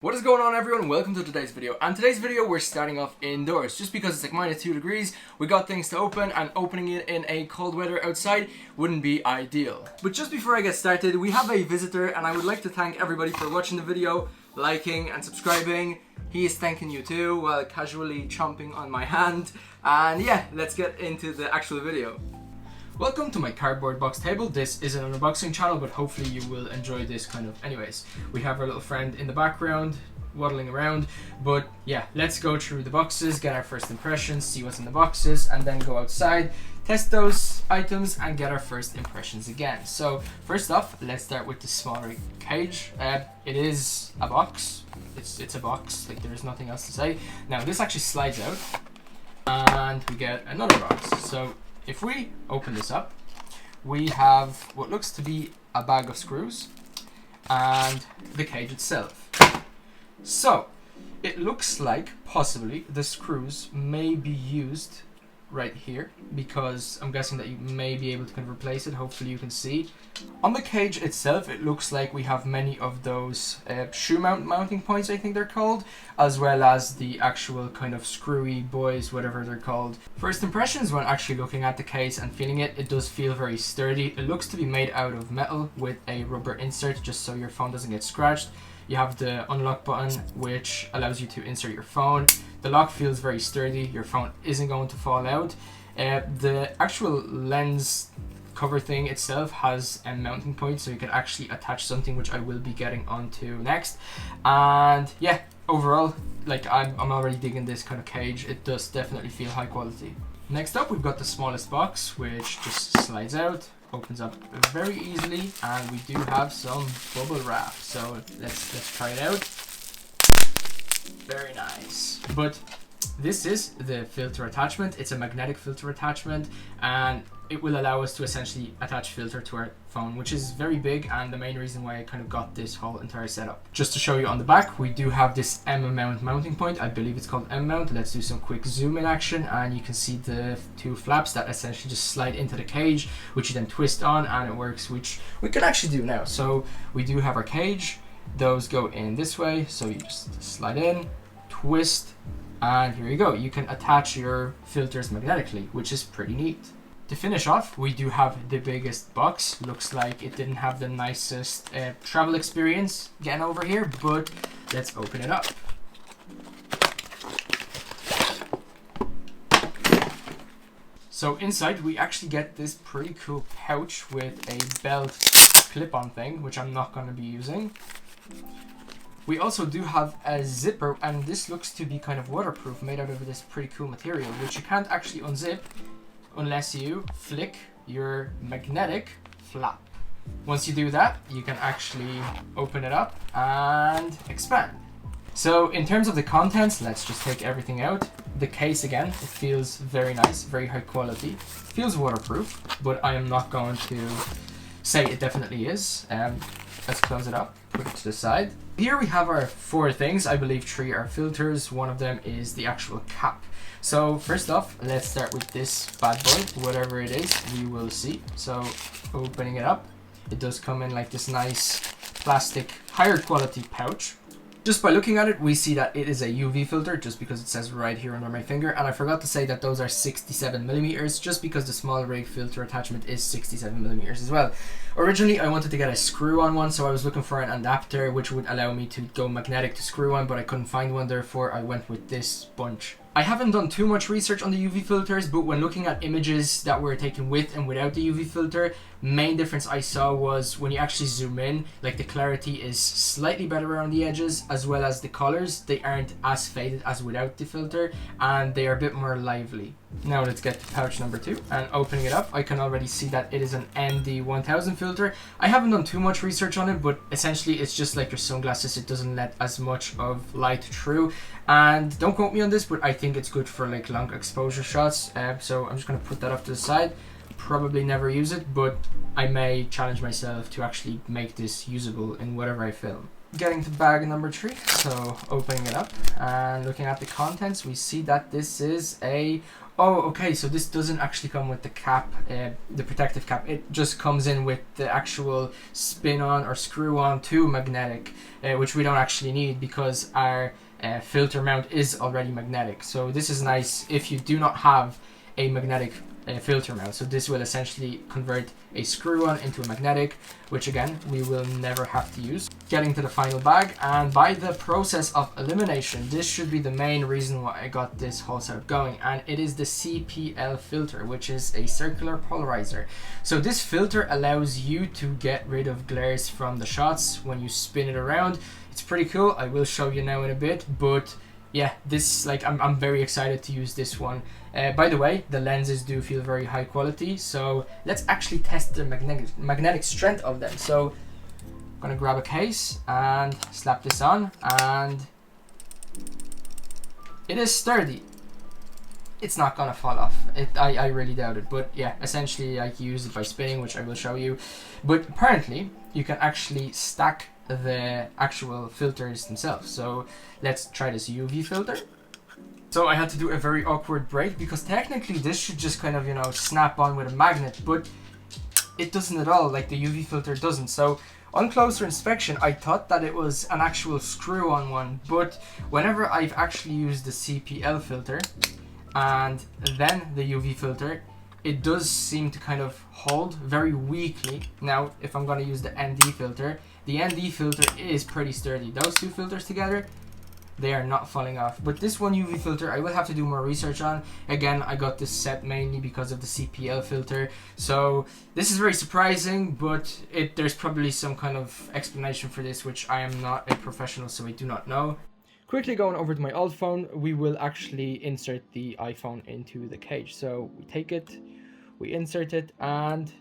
What is going on, everyone? Welcome to today's video. And today's video we're starting off indoors just because it's like -2 degrees. We got things to open and opening it in a cold weather outside wouldn't be ideal. But just before I get started, we have a visitor and I would like to thank everybody for watching the video, liking and subscribing. He is thanking you too while casually chomping on my hand. And yeah, let's get into the actual video. Welcome to my cardboard box table. This is an unboxing channel, but hopefully you will enjoy this kind of anyways. We have our little friend in the background waddling around, but yeah, let's go through the boxes, get our first impressions, see what's in the boxes, and then go outside, test those items and get our first impressions again. So first off, let's start with the Smallrig cage. It is a box. It's a box, like there's nothing else to say. Now this actually slides out and we get another box. So if we open this up, we have what looks to be a bag of screws and the cage itself. So it looks like possibly the screws may be used right here, because I'm guessing that you may be able to kind of replace it. Hopefully you can see. On the cage itself, it looks like we have many of those shoe mounting points, I think they're called, as well as the actual kind of screwy boys, whatever they're called. First impressions when actually looking at the case and feeling it, it does feel very sturdy. It looks to be made out of metal with a rubber insert just so your phone doesn't get scratched. You have the unlock button, which allows you to insert your phone. The lock feels very sturdy. Your phone isn't going to fall out. The actual lens cover thing itself has a mounting point, so you can actually attach something, which I will be getting onto next. And yeah, overall, like I'm already digging this kind of cage. It does definitely feel high quality. Next up, we've got the smallest box, which just slides out, opens up very easily, and we do have some bubble wrap. So let's try it out. Very nice. But this is the filter attachment. It's a magnetic filter attachment, and it will allow us to essentially attach filter to our phone, which is very big and the main reason why I kind of got this whole entire setup. Just to show you on the back, we do have this M-mount mounting point. I believe it's called M-mount. Let's do some quick zoom in action, and you can see the two flaps that essentially just slide into the cage, which you then twist on and it works, which we can actually do now. So we do have our cage. Those go in this way, so you just slide in, twist, and here you go. You can attach your filters magnetically, which is pretty neat. To finish off, we do have the biggest box. Looks like it didn't have the nicest travel experience getting over here, but let's open it up. So inside we actually get this pretty cool pouch with a belt clip-on thing, which I'm not going to be using. We also do have a zipper, and this looks to be kind of waterproof, made out of this pretty cool material, which you can't actually unzip unless you flick your magnetic flap. Once you do that, you can actually open it up and expand. So in terms of the contents, let's just take everything out. The case, again, it feels very nice, very high quality. It feels waterproof, but I am not going to say it definitely is. Let's close it up, put it to the side. Here we have our 4 things. I believe 3 are filters. One of them is the actual cap. So first off, let's start with this bad boy, whatever it is, we will see. So opening it up, it does come in like this nice plastic, higher quality pouch. Just by looking at it, we see that it is a UV filter, just because it says right here under my finger. And I forgot to say that those are 67mm, just because the Smallrig filter attachment is 67mm as well. Originally, I wanted to get a screw-on one, so I was looking for an adapter which would allow me to go magnetic to screw-on, but I couldn't find one, therefore I went with this bunch. I haven't done too much research on the UV filters, but when looking at images that were taken with and without the UV filter, main difference I saw was when you actually zoom in, like the clarity is slightly better around the edges, as well as the colors. They aren't as faded as without the filter, and they are a bit more lively. Now let's get to pouch number 2, and opening it up, I can already see that it is an MD1000 filter. I haven't done too much research on it, but essentially it's just like your sunglasses. It doesn't let as much of light through, and don't quote me on this, but I think it's good for like long exposure shots. So I'm just going to put that off to the side. Probably never use it, but I may challenge myself to actually make this usable in whatever I film. Getting to bag number 3, so opening it up and looking at the contents, we see that this is a Oh, okay, so this doesn't actually come with the cap, the protective cap. It just comes in with the actual spin-on or screw-on to magnetic, which we don't actually need because our filter mount is already magnetic. So this is nice if you do not have a magnetic filter mount. So this will essentially convert a screw-on into a magnetic, which again we will never have to use. Getting to the final bag, and by the process of elimination, this should be the main reason why I got this whole setup going, and it is the CPL filter, which is a circular polarizer. So this filter allows you to get rid of glares from the shots when you spin it around. It's pretty cool. I will show you now in a bit, but yeah, this, like, I'm very excited to use this one. By the way, the lenses do feel very high quality, so let's actually test the magnetic strength of them. So I'm gonna grab a case and slap this on, and it is sturdy. It's not gonna fall off. I really doubt it, but yeah, essentially I use it by spinning, which I will show you. But apparently you can actually stack the actual filters themselves. So let's try this UV filter. So I had to do a very awkward break because technically this should just kind of, you know, snap on with a magnet, but it doesn't at all, like the UV filter doesn't. So on closer inspection, I thought that it was an actual screw-on one, but whenever I've actually used the CPL filter and then the UV filter, it does seem to kind of hold very weakly. Now, if I'm going to use the ND filter, the ND filter is pretty sturdy. Those two filters together, they are not falling off. But this one UV filter, I will have to do more research on. Again, I got this set mainly because of the CPL filter. So this is very surprising, but there's probably some kind of explanation for this, which I am not a professional, so I do not know. Quickly going over to my old phone, we will actually insert the iPhone into the cage. So we take it, we insert it, and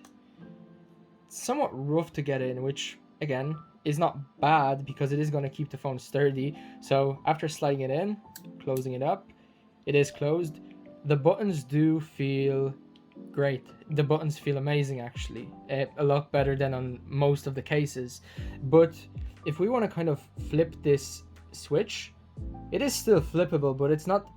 it's somewhat rough to get in, which again is not bad because it is going to keep the phone sturdy. So after sliding it in, closing it up, it is closed. The buttons do feel great. The buttons feel amazing, actually, a lot better than on most of the cases. But if we want to kind of flip this switch, it is still flippable, but it's not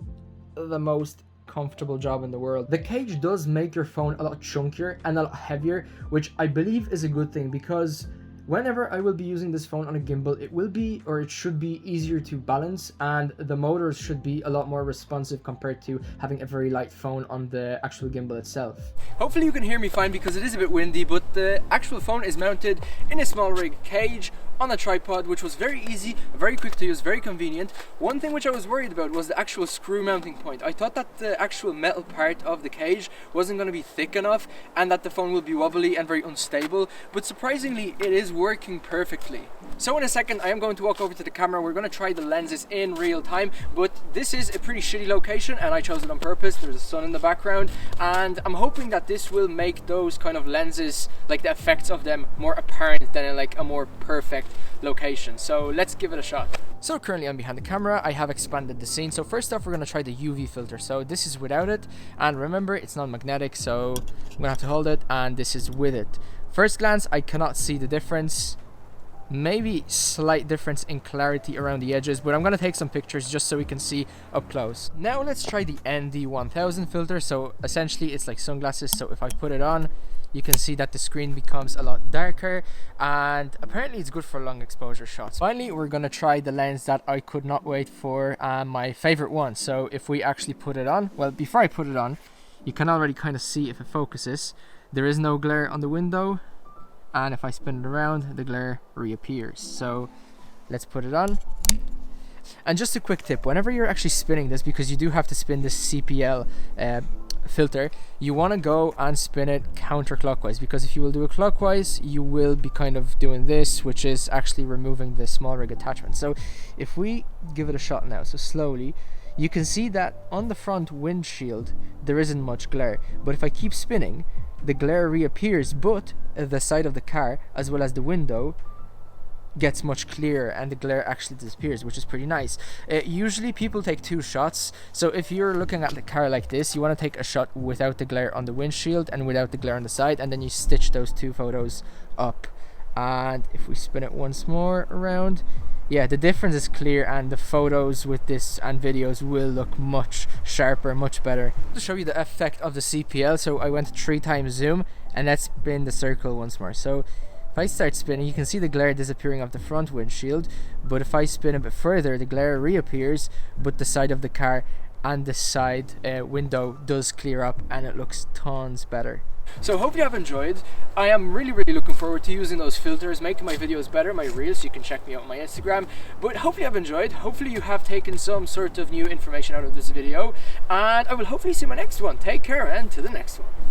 the most comfortable job in the world. The cage does make your phone a lot chunkier and a lot heavier, which I believe is a good thing, because whenever I will be using this phone on a gimbal, it will be, or it should be, easier to balance, and the motors should be a lot more responsive compared to having a very light phone on the actual gimbal itself. Hopefully you can hear me fine because it is a bit windy, but the actual phone is mounted in a Smallrig cage on a tripod, which was very easy, very quick to use, very convenient. One thing which I was worried about was the actual screw mounting point. I thought that the actual metal part of the cage wasn't going to be thick enough and that the phone will be wobbly and very unstable, but surprisingly it is working perfectly. So in a second I am going to walk over to the camera. We're going to try the lenses in real time, but this is a pretty shitty location and I chose it on purpose. There's a sun in the background, and I'm hoping that this will make those kind of lenses, like the effects of them, more apparent than in like a more perfect location. So let's give it a shot. So currently I'm behind the camera. I have expanded the scene. So first off, we're going to try the UV filter. So this is without it, and remember, it's not magnetic, so I'm gonna have to hold it, and this is with it. First glance, I cannot see the difference. Maybe slight difference in clarity around the edges, but I'm gonna take some pictures just so we can see up close. Now let's try the ND1000 filter. So essentially it's like sunglasses, so if I put it on, you can see that the screen becomes a lot darker, and apparently it's good for long exposure shots. Finally, we're gonna try the lens that I could not wait for, my favorite one. So if we actually put it on, well, before I put it on, you can already kind of see if it focuses. There is no glare on the window, and if I spin it around, the glare reappears. So let's put it on. And just a quick tip, whenever you're actually spinning this, because you do have to spin this CPL filter, you want to go and spin it counterclockwise, because if you will do it clockwise, you will be kind of doing this, which is actually removing the Smallrig attachment. So if we give it a shot now, so slowly, you can see that on the front windshield there isn't much glare, but if I keep spinning, the glare reappears, but the side of the car as well as the window gets much clearer and the glare actually disappears, which is pretty nice. Usually people take 2 shots, so if you're looking at the car like this, you want to take a shot without the glare on the windshield and without the glare on the side, and then you stitch those 2 photos up. And if we spin it once more around, yeah, the difference is clear, and the photos with this and videos will look much sharper, much better. To show you the effect of the CPL, so I went 3 times zoom, and let's spin the circle once more. So if I start spinning, you can see the glare disappearing off the front windshield, but if I spin a bit further, the glare reappears, but the side of the car and the side window does clear up, and it looks tons better. So hope you have enjoyed. I am really looking forward to using those filters, making my videos better, my reels, so you can check me out on my Instagram. But hope you have enjoyed. Hopefully you have taken some sort of new information out of this video, and I will hopefully see you in my next one. Take care, and to the next one.